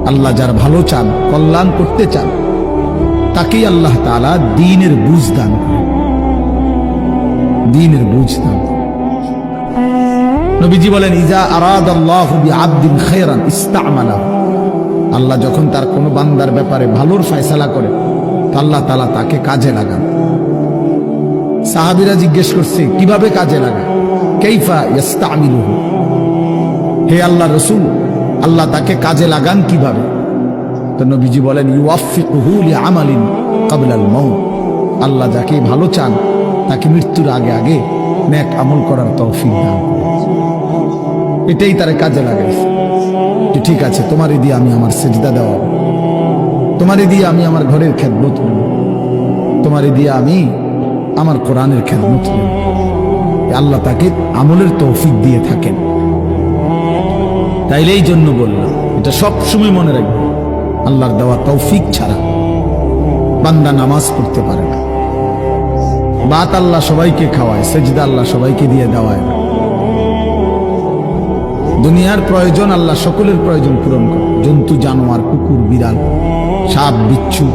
আল্লাহ যার ভালো চান, কল্যাণ করতে চান, তাকেই আল্লাহ তাআলা দ্বীনের বুঝ দান করেন, দ্বীনের বুঝ দান করেন। নবীজি বলেন, ইজা আরাদাল্লাহু বিআবদিন খায়রান ইস্তা'মালাহু, আল্লাহ যখন তার কোনো বান্দার ব্যাপারে ভালোর ফয়সালা করে, আল্লাহ তাআলা তাকে কাজে লাগান। সাহাবীরা জিজ্ঞেস করছে, কিভাবে কাজে লাগায়? কাইফা ইস্তা'মিলুহু, হে আল্লাহর রাসূল, আল্লাহ তাকে কাজে লাগান কিভাবে? তো নবীজি বলেন, ইউওয়াফিকুহু লিআমালিন ক্বাবলাল মাউত, আল্লাহ যাকে ভালো চান তাকে মৃত্যুর আগে আগে নেক আমল করার তৌফিক দান করেন। এটাই তার কাজে লাগাইছে যে ঠিক আছে, তোমারে দিয়ে আমি আমার সিজদা দেওয়া, তোমারে দিয়ে আমি আমার ঘরের খেদমত করব, তোমারে দিয়ে আমি আমার কোরআনের খেদমত করব। আল্লাহ তাকে আমলের তৌফিক দিয়ে থাকেন। তাইলে এই জন্য বললাম, এটা সব সময় মনে রাখবে, আল্লাহর দেওয়া তৌফিক ছাড়া বান্দা নামাজ পড়তে পারে না। বাত আল্লাহ সবাইকে খাওয়ায়, সেজদা আল্লাহ সবাইকে দিয়ে দেওয়ায় না। দুনিয়ার প্রয়োজন আল্লাহ সকলের প্রয়োজন পূরণ করে, জন্তু জানোয়ার, কুকুর, বিড়াল, সাপ, বিচ্ছু